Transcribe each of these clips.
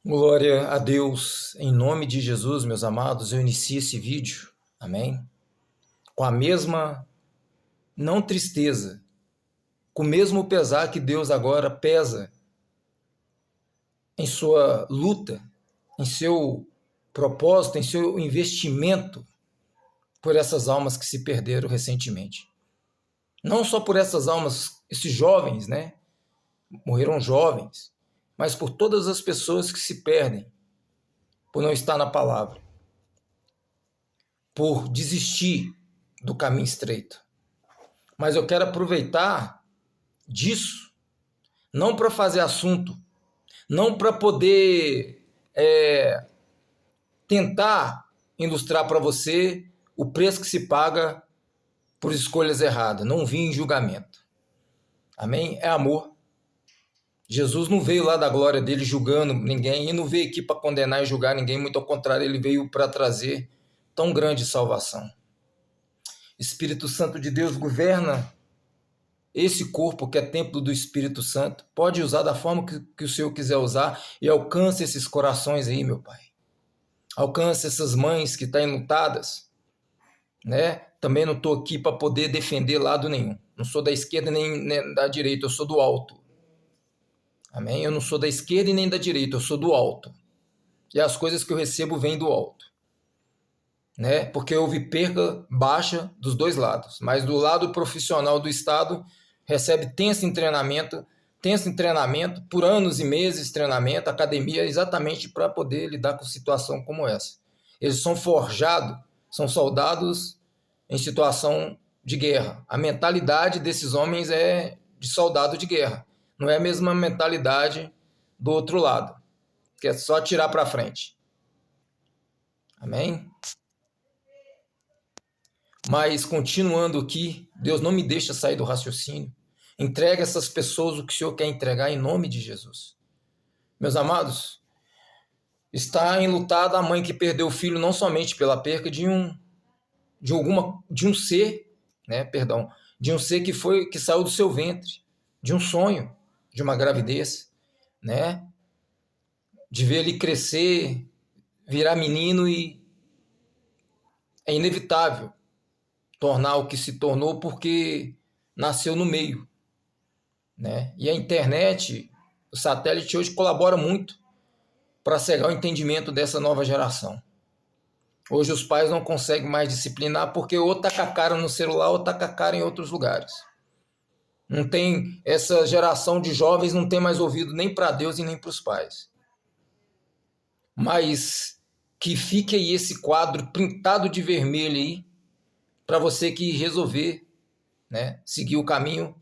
Glória a Deus, em nome de Jesus, meus amados, eu inicio esse vídeo, amém? Com a mesma, não tristeza, com o mesmo pesar que Deus agora pesa em sua luta, em seu propósito, em seu investimento por essas almas que se perderam recentemente. Não só por essas almas, esses jovens, né? Morreram jovens, mas por todas as pessoas que se perdem por não estar na palavra, por desistir do caminho estreito. Mas eu quero aproveitar disso, não para fazer assunto, não para poder tentar ilustrar para você o preço que se paga por escolhas erradas. Não vim em julgamento. Amém? É amor. Jesus não veio lá da glória dele julgando ninguém e não veio aqui para condenar e julgar ninguém, muito ao contrário, ele veio para trazer tão grande salvação. Espírito Santo de Deus governa esse corpo que é templo do Espírito Santo. Pode usar da forma que o Senhor quiser usar e alcance esses corações aí, meu Pai. Alcance essas mães que estão enlutadas, né? Também não estou aqui para poder defender lado nenhum. Não sou da esquerda nem da direita, eu sou do alto. Amém? Eu não sou da esquerda e nem da direita, eu sou do alto. E as coisas que eu recebo vêm do alto. Né? Porque houve perca baixa dos dois lados. Mas do lado profissional do Estado, recebe tenso treinamento, por anos e meses de treinamento, academia, exatamente para poder lidar com situação como essa. Eles são forjados, são soldados em situação de guerra. A mentalidade desses homens é de soldado de guerra. Não é a mesma mentalidade do outro lado, que é só atirar para frente. Amém? Mas, continuando aqui, Deus não me deixa sair do raciocínio. Entrega essas pessoas o que o Senhor quer entregar em nome de Jesus. Meus amados, está enlutada a mãe que perdeu o filho não somente pela perca de um ser, né, perdão, de um ser que saiu do seu ventre, de um sonho, de uma gravidez, né? De ver ele crescer, virar menino e é inevitável tornar o que se tornou porque nasceu no meio, né? E a internet, o satélite hoje colabora muito para cegar o entendimento dessa nova geração. Hoje os pais não conseguem mais disciplinar porque ou tá com a cara no celular ou tá com a cara em outros lugares. Não tem, essa geração de jovens não tem mais ouvido nem para Deus e nem para os pais. Mas que fique aí esse quadro pintado de vermelho aí, para você que resolver, né, seguir o caminho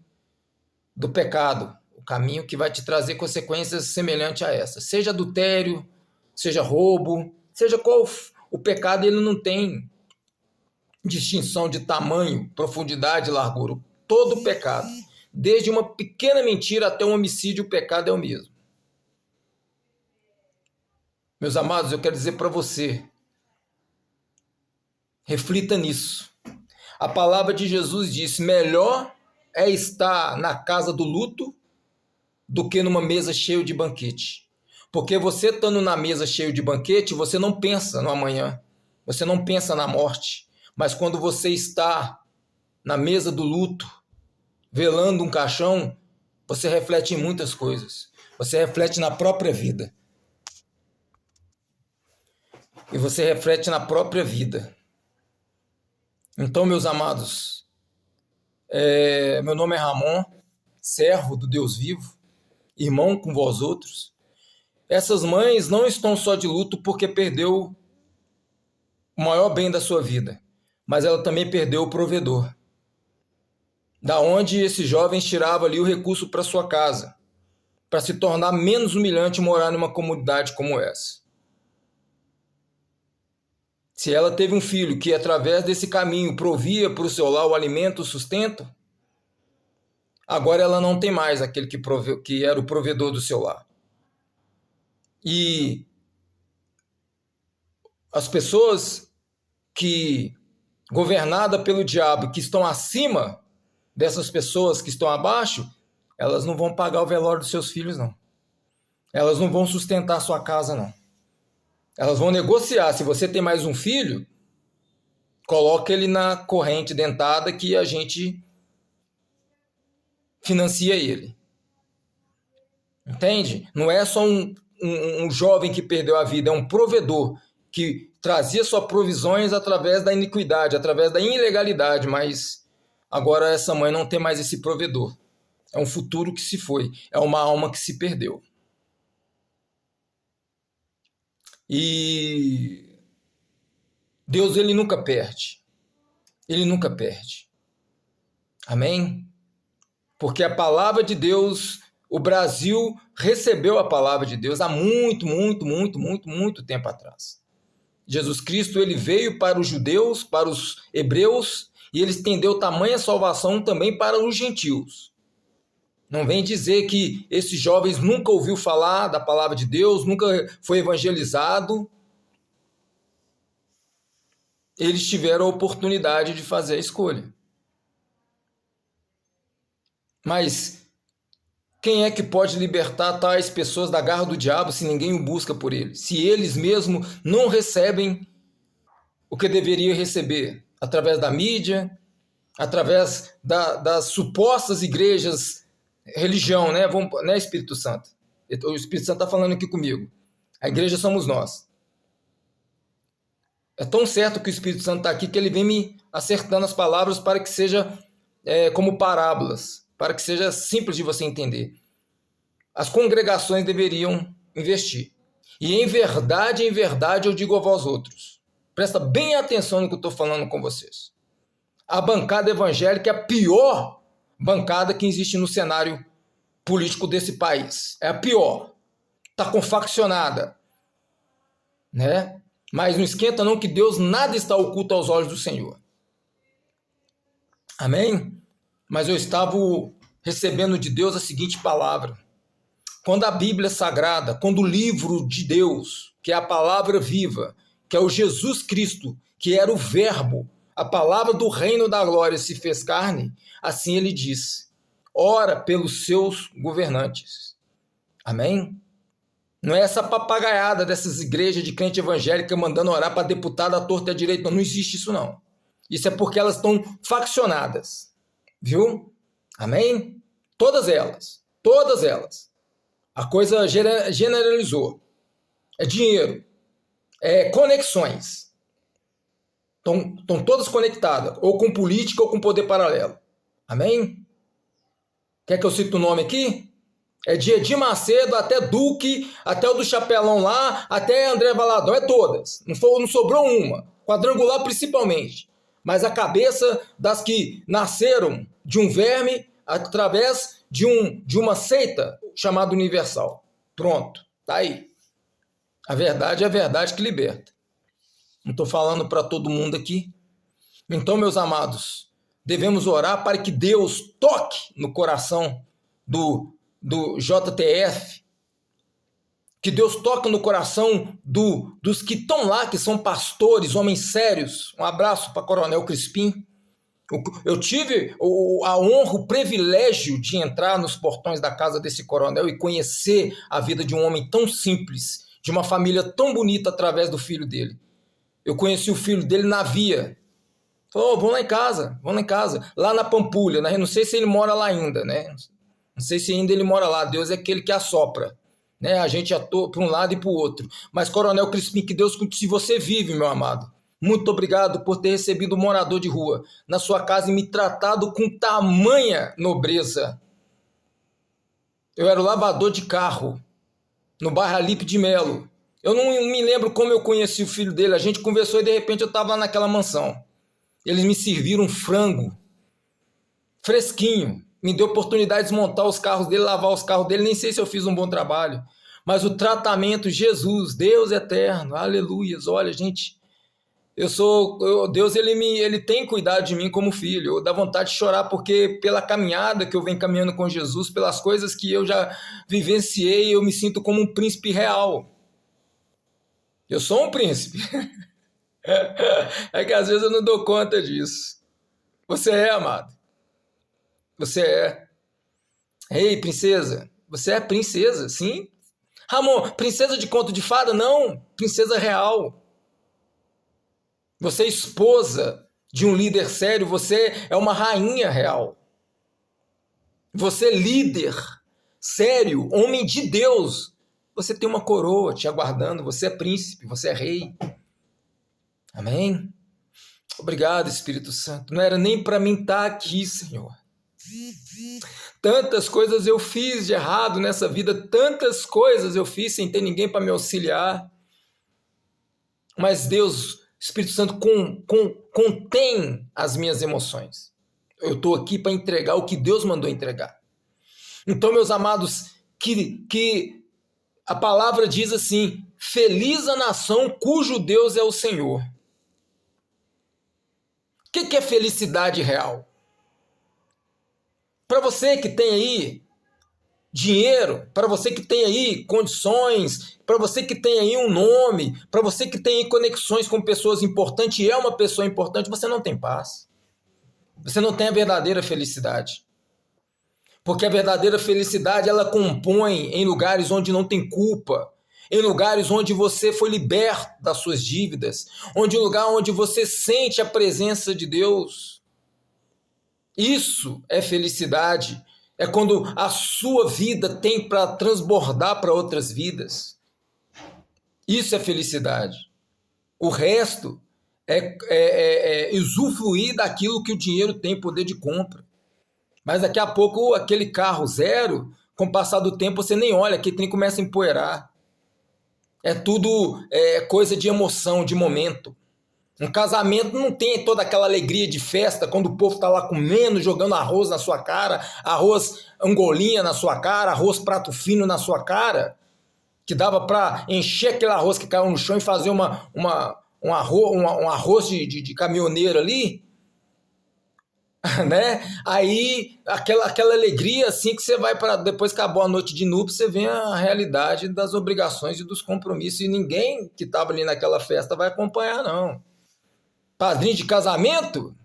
do pecado, o caminho que vai te trazer consequências semelhantes a essa. Seja adultério, seja roubo, seja qual o pecado, ele não tem distinção de tamanho, profundidade, largura. Todo pecado, desde uma pequena mentira até um homicídio, o pecado é o mesmo. Meus amados, eu quero dizer para você, reflita nisso. A palavra de Jesus diz: melhor é estar na casa do luto do que numa mesa cheia de banquete. Porque você estando na mesa cheia de banquete, você não pensa no amanhã, você não pensa na morte. Mas quando você está na mesa do luto, velando um caixão, você reflete em muitas coisas. Você reflete na própria vida. E você reflete na própria vida. Então, meus amados, meu nome é Ramon, servo do Deus vivo, irmão com vós outros. Essas mães não estão só de luto porque perdeu o maior bem da sua vida, mas ela também perdeu o provedor. Da onde esses jovens tiravam ali o recurso para sua casa, para se tornar menos humilhante morar numa comunidade como essa. Se ela teve um filho que, através desse caminho, provia para o seu lar o alimento, o sustento, agora ela não tem mais aquele que era o provedor do seu lar. E as pessoas que, governadas pelo diabo, que estão acima dessas pessoas que estão abaixo, elas não vão pagar o velório dos seus filhos, não. elas não vão sustentar a sua casa, não. Elas vão negociar. Se você tem mais um filho, coloca ele na corrente dentada que a gente financia ele. Entende? Não é só um jovem que perdeu a vida, é um provedor que trazia suas provisões através da iniquidade, através da ilegalidade, mas agora essa mãe não tem mais esse provedor. É um futuro que se foi, é uma alma que se perdeu. E Deus, ele nunca perde. Ele nunca perde. Amém? Porque a palavra de Deus, o Brasil recebeu a palavra de Deus há muito tempo atrás. Jesus Cristo, ele veio para os judeus, para os hebreus, e ele estendeu tamanha salvação também para os gentios. Não vem dizer que esses jovens nunca ouviu falar da palavra de Deus, nunca foi evangelizado. Eles tiveram a oportunidade de fazer a escolha. Mas quem é que pode libertar tais pessoas da garra do diabo se ninguém o busca por eles? Se eles mesmos não recebem o que deveriam receber? Através da mídia, através das supostas igrejas, religião, né? Né, Espírito Santo? O Espírito Santo está falando aqui comigo. A igreja somos nós. É tão certo que o Espírito Santo está aqui que ele vem me acertando as palavras para que seja como parábolas, para que seja simples de você entender. As congregações deveriam investir. E em verdade eu digo a vós outros. Presta bem atenção no que eu estou falando com vocês. A bancada evangélica é a pior bancada que existe no cenário político desse país. É a pior. Está confaccionada. Né? Mas não esquenta não que Deus nada está oculto aos olhos do Senhor. Amém? Mas eu estava recebendo de Deus a seguinte palavra. Quando a Bíblia Sagrada, quando o livro de Deus, que é a palavra viva, que é o Jesus Cristo, que era o verbo, a palavra do reino da glória se fez carne, assim ele diz, ora pelos seus governantes. Amém? Não é essa papagaiada dessas igrejas de crente evangélica mandando orar para deputado à torta e à direita. Não existe isso, não. Isso é porque elas estão faccionadas. Viu? Amém? Todas elas. Todas elas. A coisa generalizou. É dinheiro. É conexões. Estão todas conectadas. Ou com política ou com poder paralelo. Amém? Quer que eu cite o nome aqui? É de Edir Macedo até Duque, até o do Chapelão lá, até André Valadão. É todas. Não sobrou uma. Quadrangular principalmente. Mas a cabeça das que nasceram de um verme através de uma seita chamada Universal. Pronto. Tá aí. A verdade é a verdade que liberta. Não estou falando para todo mundo aqui. Então, meus amados, devemos orar para que Deus toque no coração do JTF, que Deus toque no coração dos que estão lá, que são pastores, homens sérios. Um abraço para Coronel Crispim. Eu tive a honra, o privilégio de entrar nos portões da casa desse coronel e conhecer a vida de um homem tão simples, de uma família tão bonita através do filho dele. Eu conheci o filho dele na via. Falou, vamos lá em casa, lá na Pampulha, né? Não sei se ele mora lá ainda, né? Não sei se ainda ele mora lá, Deus é aquele que assopra, né? A gente atua para um lado e para o outro. Mas, Coronel Crispim, que Deus, se você vive, meu amado, muito obrigado por ter recebido um morador de rua na sua casa e me tratado com tamanha nobreza. Eu era o lavador de carro, no bairro Alipe de Melo. Eu não me lembro como eu conheci o filho dele, a gente conversou e de repente eu estava lá naquela mansão. Eles me serviram um frango, fresquinho, me deu oportunidade de desmontar os carros dele, lavar os carros dele, nem sei se eu fiz um bom trabalho, mas o tratamento, Jesus, Deus eterno, aleluias, olha gente, Deus ele tem cuidado de mim como filho, dá vontade de chorar porque pela caminhada que eu venho caminhando com Jesus, pelas coisas que eu já vivenciei, eu me sinto como um príncipe real. Eu sou um príncipe. É que às vezes eu não dou conta disso. Você é, amado. Você é. Ei, princesa. Você é princesa, sim. Ramon, princesa de conto de fada? Não, princesa real. Você é esposa de um líder sério, você é uma rainha real. Você é líder sério, homem de Deus. Você tem uma coroa te aguardando, você é príncipe, você é rei. Amém? Obrigado, Espírito Santo. Não era nem para mim estar aqui, Senhor. Tantas coisas eu fiz de errado nessa vida, tantas coisas eu fiz sem ter ninguém para me auxiliar. Mas Deus, Espírito Santo, contém as minhas emoções. Eu estou aqui para entregar o que Deus mandou entregar. Então, meus amados, que a palavra diz assim: feliz a nação cujo Deus é o Senhor. O que é felicidade real? Para você que tem aí dinheiro, para você que tem aí condições, para você que tem aí um nome, para você que tem aí conexões com pessoas importantes e é uma pessoa importante, você não tem paz. Você não tem a verdadeira felicidade. Porque a verdadeira felicidade, ela compõe em lugares onde não tem culpa, em lugares onde você foi liberto das suas dívidas, onde um lugar onde você sente a presença de Deus. Isso é felicidade. É quando a sua vida tem para transbordar para outras vidas. Isso é felicidade. O resto é usufruir daquilo que o dinheiro tem poder de compra. Mas daqui a pouco aquele carro zero, com o passar do tempo você nem olha, aquele trem começa a empoeirar. É tudo coisa de emoção, de momento. Um casamento não tem toda aquela alegria de festa, quando o povo está lá comendo, jogando arroz na sua cara, arroz angolinha na sua cara, arroz prato fino na sua cara, que dava para encher aquele arroz que caiu no chão e fazer um arroz de caminhoneiro ali, né? Aí aquela alegria assim que você vai para depois que acabou a noite de núpcias, você vê a realidade das obrigações e dos compromissos, e ninguém que estava ali naquela festa vai acompanhar, não. Padrinho de casamento?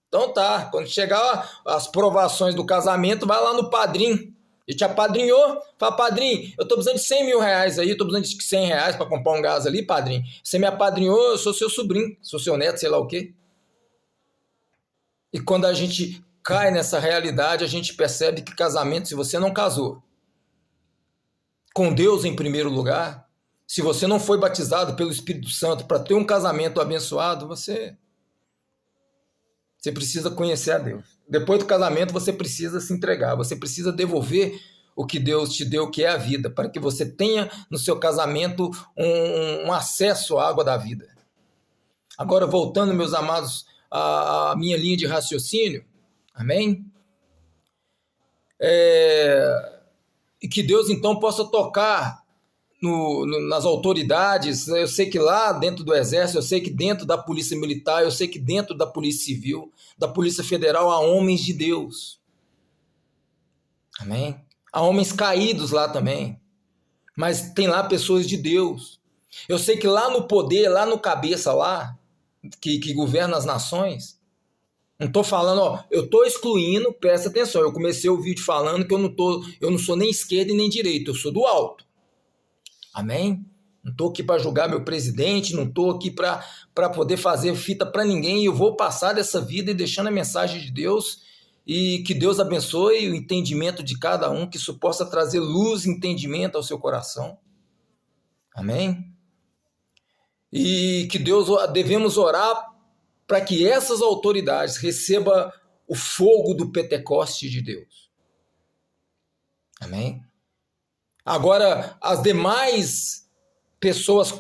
Então tá, quando chegar as provações do casamento, vai lá no padrinho. E te apadrinhou, fala: padrinho, eu tô precisando de 100 mil reais aí, eu tô precisando de 100 reais para comprar um gás ali, padrinho. Você me apadrinhou, eu sou seu sobrinho, sou seu neto, sei lá o quê. E quando a gente cai nessa realidade, a gente percebe que casamento, se você não casou com Deus em primeiro lugar, se você não foi batizado pelo Espírito Santo para ter um casamento abençoado, você precisa conhecer a Deus. Depois do casamento, você precisa se entregar, você precisa devolver o que Deus te deu, que é a vida, para que você tenha no seu casamento um acesso à água da vida. Agora, voltando, meus amados, à minha linha de raciocínio, amém? E que Deus, então, possa tocar nas autoridades. Eu sei que lá dentro do Exército, eu sei que dentro da Polícia Militar, eu sei que dentro da Polícia Civil, da Polícia Federal, há homens de Deus. Amém? Há homens caídos lá também, mas tem lá pessoas de Deus. Eu sei que lá no poder, lá no cabeça lá, que governa as nações, não estou falando, eu estou excluindo, presta atenção, eu comecei o vídeo falando que eu não sou nem esquerda e nem direita, eu sou do alto. Amém? Não estou aqui para julgar meu presidente, não estou aqui para poder fazer fita para ninguém. Eu vou passar dessa vida e deixando a mensagem de Deus, e que Deus abençoe o entendimento de cada um, que isso possa trazer luz e entendimento ao seu coração. Amém? E que devemos orar para que essas autoridades recebam o fogo do Pentecoste de Deus. Amém? Agora, as demais pessoas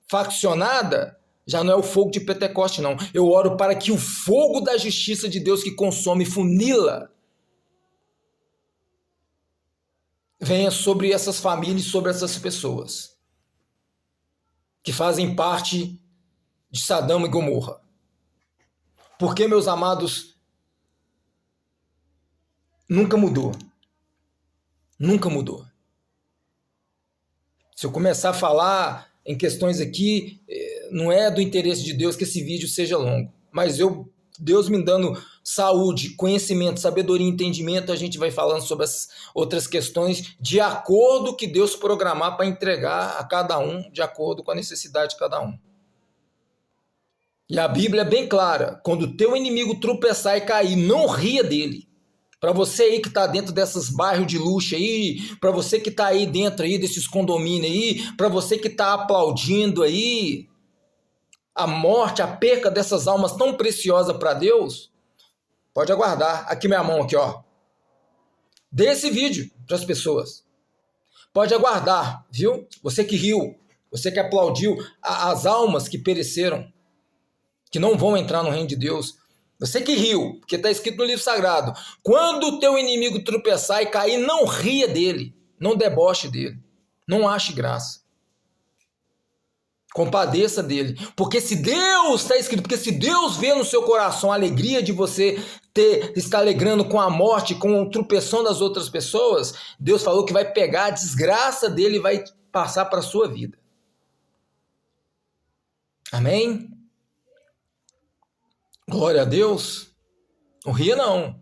faccionadas, já não é o fogo de Pentecoste, não. Eu oro para que o fogo da justiça de Deus, que consome e funila, venha sobre essas famílias, sobre essas pessoas que fazem parte de Sodoma e Gomorra. Porque, meus amados, nunca mudou. Nunca mudou. Se eu começar a falar em questões aqui, não é do interesse de Deus que esse vídeo seja longo, mas eu Deus me dando saúde, conhecimento, sabedoria e entendimento, a gente vai falando sobre as outras questões de acordo com o que Deus programar para entregar a cada um, de acordo com a necessidade de cada um. E a Bíblia é bem clara, quando o teu inimigo tropeçar e cair, não ria dele. Para você aí que está dentro desses bairros de luxo aí, para você que está aí dentro aí desses condomínios aí, para você que está aplaudindo aí a morte, a perca dessas almas tão preciosas para Deus, pode aguardar. Aqui minha mão aqui, ó. Dê esse vídeo para as pessoas. Pode aguardar, viu? Você que riu, você que aplaudiu as almas que pereceram, que não vão entrar no reino de Deus. Você que riu, porque está escrito no livro sagrado. Quando o teu inimigo tropeçar e cair, não ria dele, não deboche dele, não ache graça. Compadeça dele, porque se Deus, está escrito, porque se Deus vê no seu coração a alegria de você estar alegrando com a morte, com o tropeção das outras pessoas, Deus falou que vai pegar a desgraça dele e vai passar para a sua vida. Amém? Glória a Deus. Não ria não.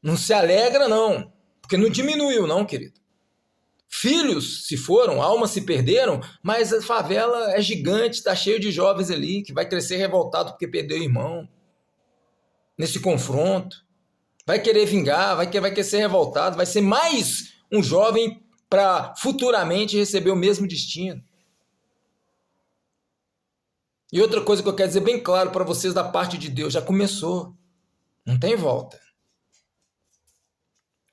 Não se alegra não, porque não diminuiu não, querido. Filhos se foram, almas se perderam, mas a favela é gigante, está cheio de jovens ali, que vai crescer revoltado porque perdeu o irmão. Nesse confronto. Vai querer vingar, vai querer ser revoltado, vai ser mais um jovem para futuramente receber o mesmo destino. E outra coisa que eu quero dizer bem claro para vocês da parte de Deus, já começou. Não tem volta.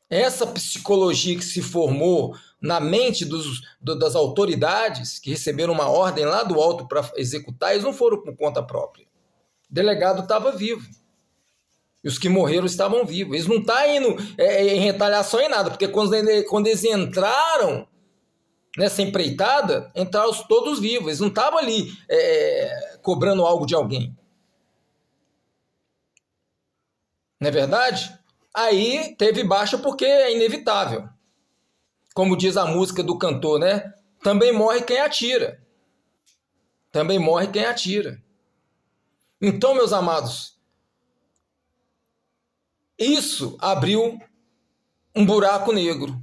Essa psicologia que se formou na mente das autoridades, que receberam uma ordem lá do alto para executar, eles não foram por conta própria. O delegado estava vivo. E os que morreram estavam vivos. Eles não estão indo em retaliação em nada, porque quando eles entraram nessa empreitada, entraram todos vivos. Eles não estavam ali cobrando algo de alguém. Não é verdade? Aí teve baixa porque é inevitável. Como diz a música do cantor, né? Também morre quem atira. Também morre quem atira. Então, meus amados, isso abriu um buraco negro.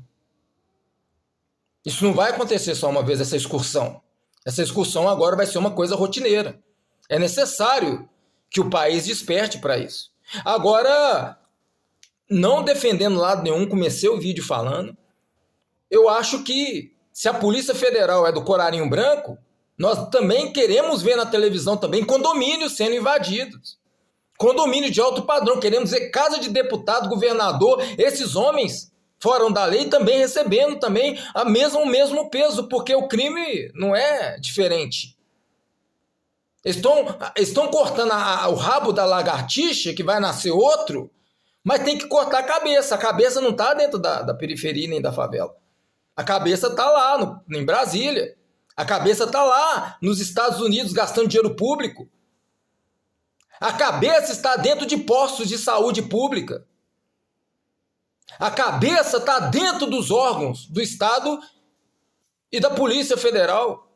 Isso não vai acontecer só uma vez, essa excursão. Essa excursão agora vai ser uma coisa rotineira. É necessário que o país desperte para isso. Agora, não defendendo lado nenhum, comecei o vídeo falando, eu acho que se a Polícia Federal é do colarinho branco, nós também queremos ver na televisão também condomínios sendo invadidos. Condomínio de alto padrão, queremos ver casa de deputado, governador, esses homens fora da lei também recebendo também o mesmo peso, porque o crime não é diferente. Estão cortando o rabo da lagartixa, que vai nascer outro, mas tem que cortar a cabeça. A cabeça não está dentro da periferia nem da favela. A cabeça está lá em Brasília. A cabeça está lá nos Estados Unidos gastando dinheiro público. A cabeça está dentro de postos de saúde pública. A cabeça está dentro dos órgãos do Estado e da Polícia Federal.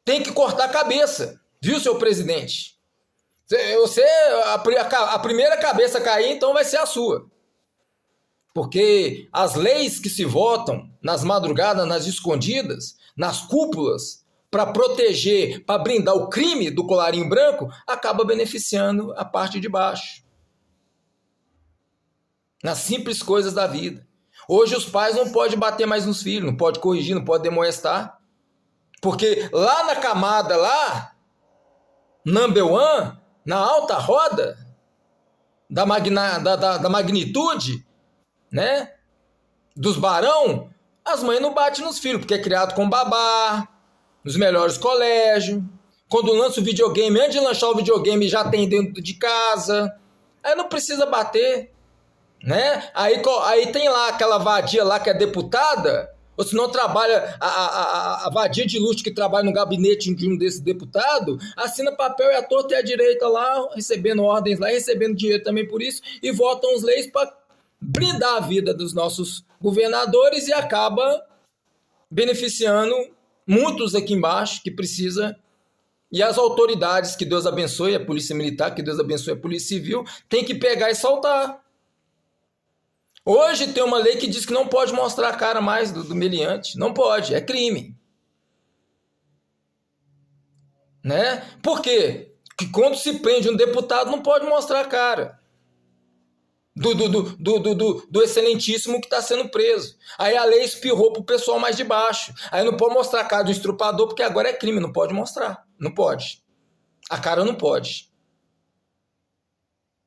Tem que cortar a cabeça, viu, seu presidente? A primeira cabeça cair, então vai ser a sua. Porque as leis que se votam nas madrugadas, nas escondidas, nas cúpulas, para proteger, para blindar o crime do colarinho branco, acaba beneficiando a parte de baixo. Nas simples coisas da vida. Hoje os pais não podem bater mais nos filhos, não podem corrigir, não podem demoestar. Porque lá na camada, lá, number one, na alta roda da magnitude, né, dos barão, as mães não batem nos filhos, porque é criado com babá, nos melhores colégios. Quando lança o videogame, antes de lançar o videogame, já tem dentro de casa. Aí não precisa bater, né? Aí tem lá aquela vadia lá que é deputada, ou se não trabalha, a vadia de luxo que trabalha no gabinete de um desses deputados, assina papel e a torta e a direita lá, recebendo ordens lá, recebendo dinheiro também por isso, e votam as leis para blindar a vida dos nossos governadores e acaba beneficiando muitos aqui embaixo que precisa E as autoridades, que Deus abençoe, a polícia militar, que Deus abençoe a polícia civil, tem que pegar e soltar. Hoje tem uma lei que diz que não pode mostrar a cara mais do meliante. Não pode, é crime. Né? Por quê? Porque quando se prende um deputado, não pode mostrar a cara do excelentíssimo que está sendo preso. Aí a lei espirrou para o pessoal mais de baixo. Aí não pode mostrar a cara do estrupador, porque agora é crime, não pode mostrar. Não pode. A cara não pode.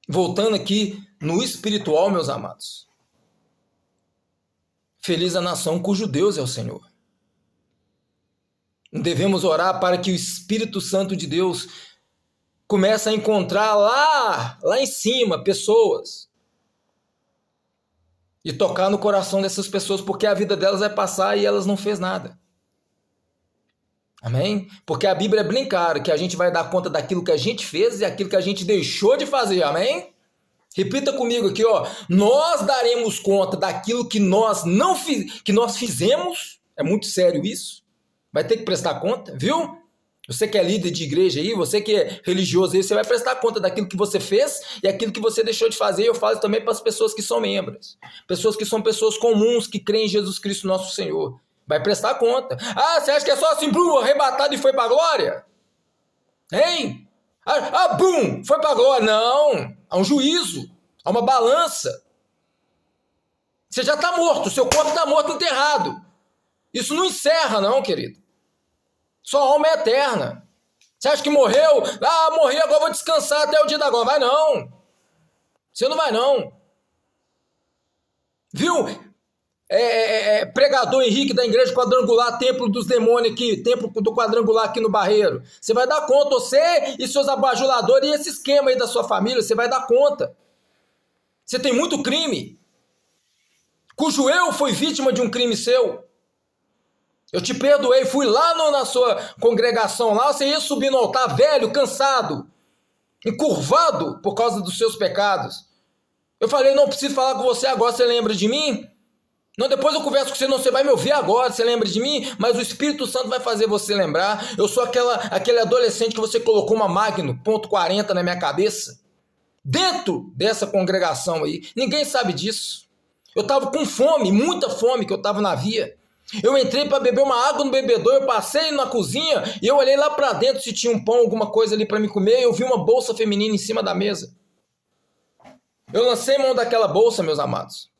Voltando aqui no espiritual, meus amados. Feliz a nação cujo Deus é o Senhor. Devemos orar para que o Espírito Santo de Deus comece a encontrar lá em cima, pessoas. E tocar no coração dessas pessoas, porque a vida delas vai passar e elas não fez nada. Amém? Porque a Bíblia é bem clara que a gente vai dar conta daquilo que a gente fez e aquilo que a gente deixou de fazer. Amém? Repita comigo aqui, ó. Nós daremos conta daquilo que nós fizemos. É muito sério isso. Vai ter que prestar conta, viu? Você que é líder de igreja aí, você que é religioso aí, você vai prestar conta daquilo que você fez e aquilo que você deixou de fazer. Eu falo também para as pessoas que são membros. Pessoas que são pessoas comuns, que creem em Jesus Cristo nosso Senhor. Vai prestar conta. Ah, você acha que é só assim, bum, arrebatado e foi para a glória? Hein? Bum, foi para a glória. Não, há um juízo, há uma balança. Você já está morto, seu corpo está morto, enterrado. Isso não encerra não, querido. Sua alma é eterna. Você acha que morreu? Morri, agora vou descansar até o dia da glória. Vai não. Você não vai não. Viu? Pregador Henrique da Igreja Quadrangular, Templo dos Demônios aqui, Templo do Quadrangular aqui no Barreiro. Você vai dar conta, você e seus abajuladores e esse esquema aí da sua família, você vai dar conta. Você tem muito crime. Cujo eu fui vítima de um crime seu. Eu te perdoei, fui lá na sua congregação, lá você ia subir no altar velho, cansado, encurvado por causa dos seus pecados. Eu falei, não preciso falar com você agora, você lembra de mim? Não, depois eu converso com você, não, você vai me ouvir agora, você lembra de mim? Mas o Espírito Santo vai fazer você lembrar. Eu sou aquele adolescente que você colocou uma Magno .40 na minha cabeça, dentro dessa congregação aí. Ninguém sabe disso. Eu estava com fome, muita fome, que eu estava na via. Eu entrei para beber uma água no bebedouro, eu passei na cozinha e eu olhei lá para dentro se tinha um pão, alguma coisa ali para me comer, e eu vi uma bolsa feminina em cima da mesa. Eu lancei mão daquela bolsa, meus amados.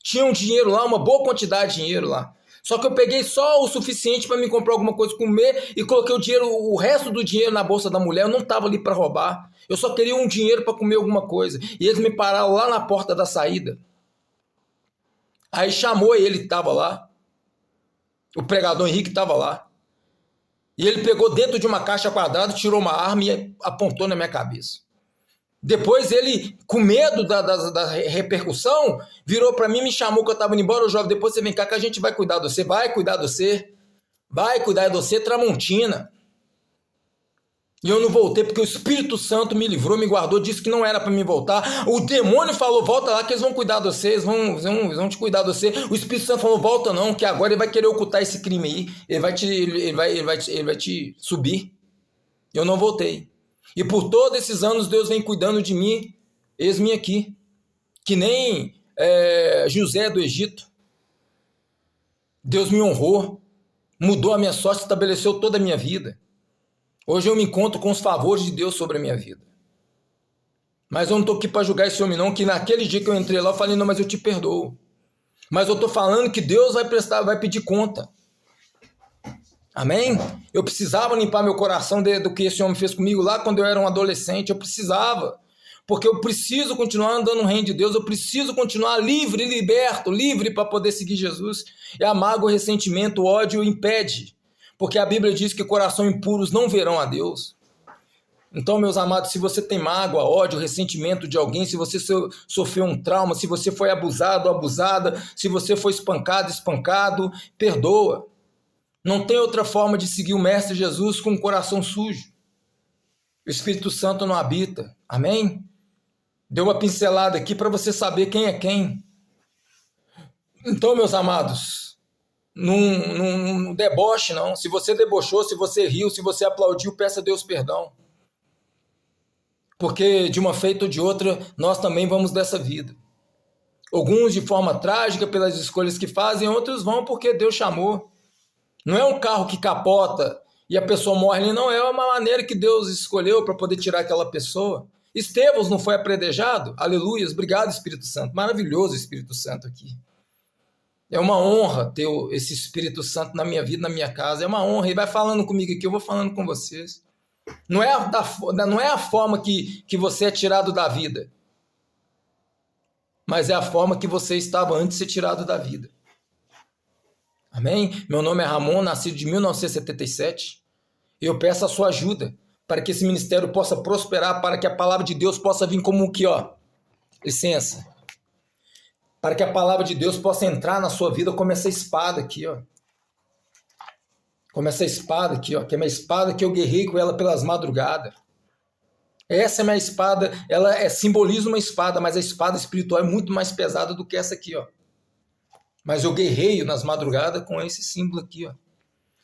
Tinha um dinheiro lá, uma boa quantidade de dinheiro lá. Só que eu peguei só o suficiente para me comprar alguma coisa comer e coloquei o resto do dinheiro na bolsa da mulher. Eu não estava ali para roubar. Eu só queria um dinheiro para comer alguma coisa. E eles me pararam lá na porta da saída. Aí chamou ele que estava lá. O pregador Henrique estava lá. E ele pegou dentro de uma caixa quadrada, tirou uma arma e apontou na minha cabeça. Depois ele, com medo da repercussão, virou para mim e me chamou que eu estava indo embora. Ô jovem, depois você vem cá que a gente vai cuidar de você. Vai cuidar de você. Vai cuidar de você, Tramontina. E eu não voltei porque o Espírito Santo me livrou, me guardou, disse que não era para mim voltar. O demônio falou, volta lá que eles vão cuidar de você, eles vão te cuidar de você. O Espírito Santo falou, volta não, que agora ele vai querer ocultar esse crime aí. Ele vai te subir. Eu não voltei. E por todos esses anos Deus vem cuidando de mim, eis-me aqui. Que nem José do Egito. Deus me honrou, mudou a minha sorte, estabeleceu toda a minha vida. Hoje eu me encontro com os favores de Deus sobre a minha vida. Mas eu não estou aqui para julgar esse homem não, que naquele dia que eu entrei lá, eu falei, não, mas eu te perdoo. Mas eu estou falando que Deus vai pedir conta. Amém? Eu precisava limpar meu coração do que esse homem fez comigo lá quando eu era um adolescente, eu precisava. Porque eu preciso continuar andando no reino de Deus, eu preciso continuar livre, liberto, livre para poder seguir Jesus. E a mágoa, o ressentimento, o ódio impede. Porque a Bíblia diz que corações impuros não verão a Deus. Então, meus amados, se você tem mágoa, ódio, ressentimento de alguém, se você sofreu um trauma, se você foi abusado, abusada, se você foi espancado, espancado, perdoa. Não tem outra forma de seguir o Mestre Jesus com o coração sujo. O Espírito Santo não habita. Amém? Deu uma pincelada aqui para você saber quem é quem. Então, meus amados, num deboche, não. Se você debochou, se você riu, se você aplaudiu, peça a Deus perdão. Porque de uma feita ou de outra, nós também vamos dessa vida. Alguns de forma trágica pelas escolhas que fazem, outros vão porque Deus chamou. Não é um carro que capota e a pessoa morre ali, não. É uma maneira que Deus escolheu para poder tirar aquela pessoa. Estevão não foi apredejado? Aleluias, obrigado Espírito Santo. Maravilhoso Espírito Santo aqui. É uma honra ter esse Espírito Santo na minha vida, na minha casa. É uma honra. Ele vai falando comigo aqui, eu vou falando com vocês. Não é a forma que você é tirado da vida, mas é a forma que você estava antes de ser tirado da vida. Amém? Meu nome é Ramon, nascido de 1977. Eu peço a sua ajuda para que esse ministério possa prosperar, para que a palavra de Deus possa vir como aqui, ó. Licença. Para que a palavra de Deus possa entrar na sua vida como essa espada aqui, ó. Como essa espada aqui, ó, que é minha espada que eu guerrei com ela pelas madrugadas. Essa é minha espada, ela simboliza uma espada, mas a espada espiritual é muito mais pesada do que essa aqui, ó. Mas eu guerreio nas madrugadas com esse símbolo aqui, ó.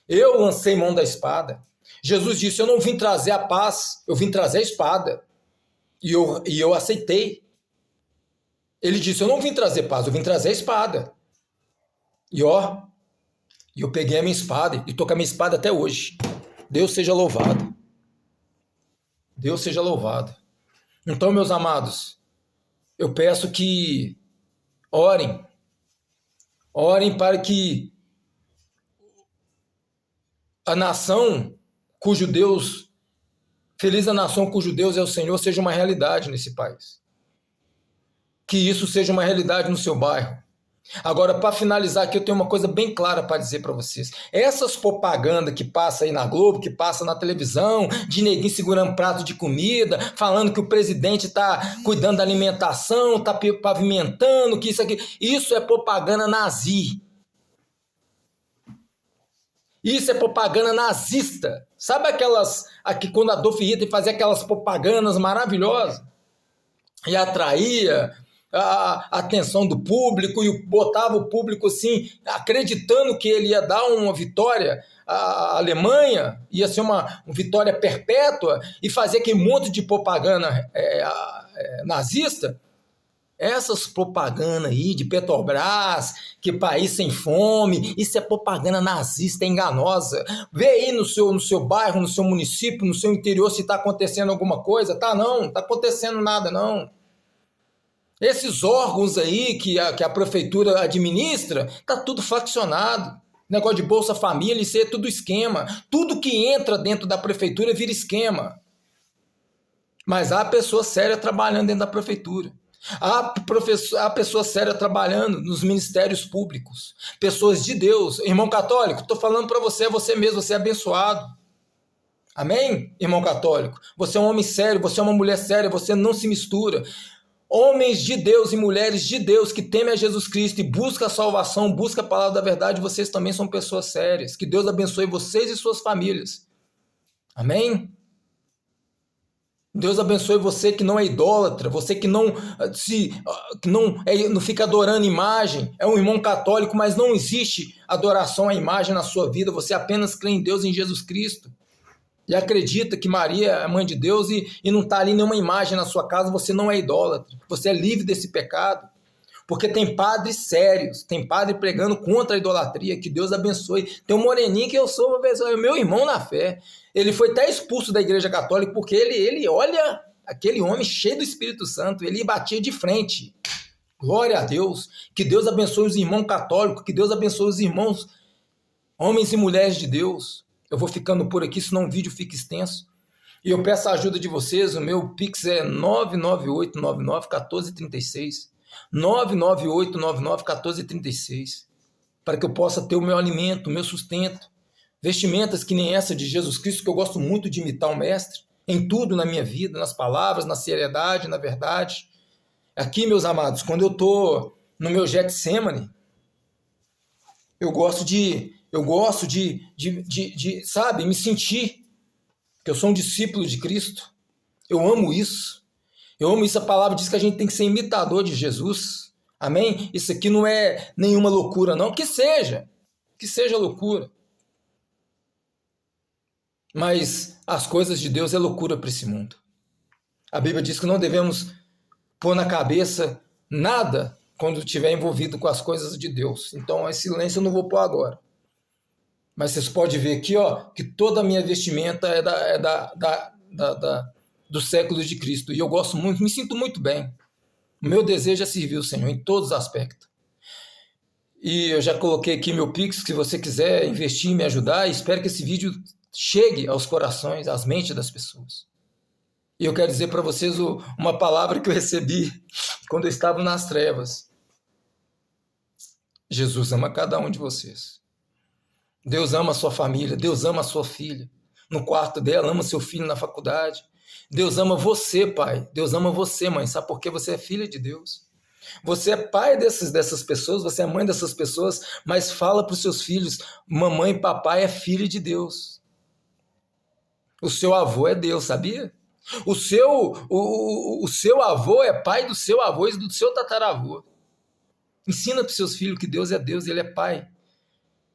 Eu lancei mão da espada. Jesus disse, eu não vim trazer a paz, eu vim trazer a espada. E eu aceitei. Ele disse, eu não vim trazer paz, eu vim trazer a espada. E ó, eu peguei a minha espada e tô com a minha espada até hoje. Deus seja louvado. Deus seja louvado. Então, meus amados, eu peço que orem para que a nação cujo Deus, feliz a nação cujo Deus é o Senhor, seja uma realidade nesse país. Que isso seja uma realidade no seu bairro. Agora, para finalizar aqui, eu tenho uma coisa bem clara para dizer para vocês. Essas propagandas que passa aí na Globo, que passa na televisão, de neguinho segurando prato de comida, falando que o presidente está cuidando da alimentação, está pavimentando, que isso aqui... Isso é propaganda nazi. Isso é propaganda nazista. Sabe aquelas... Aqui quando Adolf Hitler fazia aquelas propagandas maravilhosas e atraía a atenção do público e botava o público assim, acreditando que ele ia dar uma vitória à Alemanha, ia ser uma vitória perpétua, e fazer aquele monte de propaganda nazista. Essas propagandas aí de Petrobras, que país sem fome, isso é propaganda nazista, é enganosa. Vê aí no seu bairro, no seu município, no seu interior se está acontecendo alguma coisa. Tá não, não está acontecendo nada não. Esses órgãos aí que a prefeitura administra, tá tudo faccionado. Negócio de Bolsa Família, isso é tudo esquema. Tudo que entra dentro da prefeitura vira esquema. Mas há pessoa séria trabalhando dentro da prefeitura. Há pessoa séria trabalhando nos ministérios públicos. Pessoas de Deus. Irmão católico, estou falando para você, é você mesmo, você é abençoado. Amém, irmão católico? Você é um homem sério, você é uma mulher séria, você não se mistura. Homens de Deus e mulheres de Deus que temem a Jesus Cristo e buscam a salvação, buscam a palavra da verdade, vocês também são pessoas sérias. Que Deus abençoe vocês e suas famílias. Amém? Deus abençoe você que não é idólatra, você que não fica adorando imagem, é um irmão católico, mas não existe adoração à imagem na sua vida, você apenas crê em Deus, em Jesus Cristo. E acredita que Maria é a mãe de Deus e não está ali nenhuma imagem na sua casa, você não é idólatra, você é livre desse pecado. Porque tem padres sérios, tem padre pregando contra a idolatria, que Deus abençoe. Tem um moreninho que eu sou, meu irmão na fé. Ele foi até expulso da igreja católica porque ele olha aquele homem cheio do Espírito Santo, ele batia de frente. Glória a Deus. Que Deus abençoe os irmãos católicos, que Deus abençoe os irmãos, homens e mulheres de Deus. Eu vou ficando por aqui, senão o vídeo fica extenso. E eu peço a ajuda de vocês, o meu Pix é 998991436. 998991436. Para que eu possa ter o meu alimento, o meu sustento. Vestimentas que nem essa de Jesus Cristo, que eu gosto muito de imitar o Mestre. Em tudo na minha vida, nas palavras, na seriedade, na verdade. Aqui, meus amados, quando eu estou no meu Getsemane, eu gosto de sabe, me sentir que eu sou um discípulo de Cristo. Eu amo isso. A palavra diz que a gente tem que ser imitador de Jesus. Amém? Isso aqui não é nenhuma loucura, não. Que seja. que seja loucura. Mas as coisas de Deus é loucura para esse mundo. A Bíblia diz que não devemos pôr na cabeça nada quando estiver envolvido com as coisas de Deus. Então, esse silêncio eu não vou pôr agora. Mas vocês podem ver aqui, ó, que toda a minha vestimenta é do século de Cristo. E eu gosto muito, me sinto muito bem. O meu desejo é servir o Senhor em todos os aspectos. E eu já coloquei aqui meu Pix, se você quiser investir e me ajudar. Espero que esse vídeo chegue aos corações, às mentes das pessoas. E eu quero dizer para vocês uma palavra que eu recebi quando eu estava nas trevas. Jesus ama cada um de vocês. Deus ama a sua família, Deus ama a sua filha. No quarto dela, ama seu filho na faculdade. Deus ama você, pai. Deus ama você, mãe. Sabe por quê? Você é filha de Deus. Você é pai dessas pessoas, você é mãe dessas pessoas, mas fala para os seus filhos, mamãe e papai é filho de Deus. O seu avô é Deus, sabia? O seu avô é pai do seu avô e do seu tataravô. Ensina para os seus filhos que Deus é Deus, Ele é pai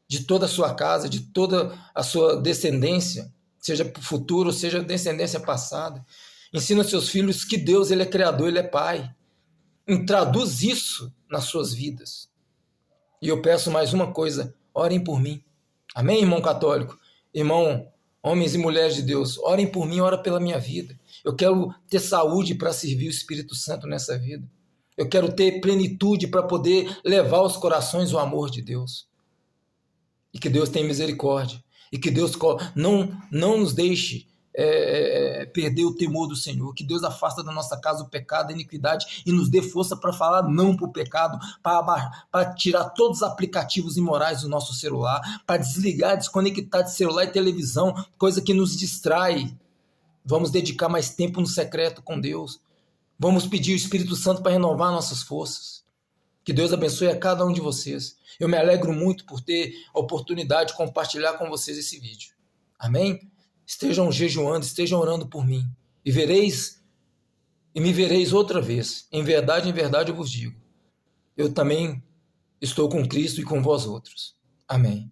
de toda a sua casa, de toda a sua descendência, seja futuro, seja descendência passada. Ensina aos seus filhos que Deus Ele é criador, Ele é pai. Traduz isso nas suas vidas. E eu peço mais uma coisa, orem por mim. Amém, irmão católico? Irmão, homens e mulheres de Deus, orem por mim, ora pela minha vida. Eu quero ter saúde para servir o Espírito Santo nessa vida. Eu quero ter plenitude para poder levar aos corações o amor de Deus. E que Deus tenha misericórdia. E que Deus não nos deixe perder o temor do Senhor. Que Deus afasta da nossa casa o pecado, a iniquidade e nos dê força para falar não para o pecado, para tirar todos os aplicativos imorais do nosso celular, para desligar, desconectar de celular e televisão, coisa que nos distrai. Vamos dedicar mais tempo no secreto com Deus. Vamos pedir o Espírito Santo para renovar nossas forças. Que Deus abençoe a cada um de vocês. Eu me alegro muito por ter a oportunidade de compartilhar com vocês esse vídeo. Amém? Estejam jejuando, estejam orando por mim. E me vereis outra vez. Em verdade eu vos digo. Eu também estou com Cristo e com vós outros. Amém.